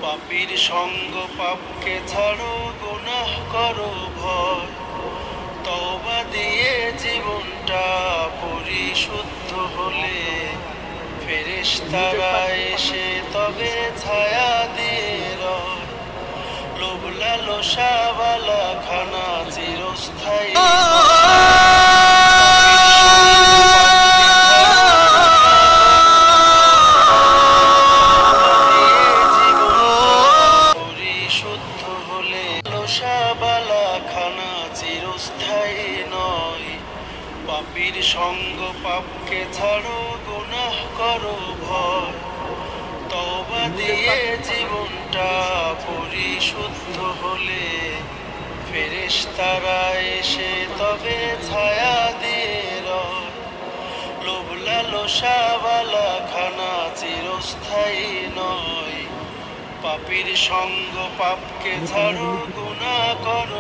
পাপীর সঙ্গ পাপকে ছাড়ো, গুনাহ করো ভয়। তওবা দিয়ে জীবনটা পরিশুদ্ধ হলে ফেরেশতারা এসে তবে ছায়া দিয়ে রয়। লোভ লালসা বালা খানা চিরস্থায়ী চিরস্থায়ী নয়। পাপীর সঙ্গ পাপকে ছাড়ো, গুনাহ করো ভয়। তওবা দিয়ে জীবনটা পরিশুদ্ধ হলে ফেরেশতারা এসে তবে ছায়া দিয়ে রয়। লোভ লালসা বালা খানা চিরস্থায়ী নয়। পাপীর সঙ্গ পাপকে ছাড়ো, গুনাহ করো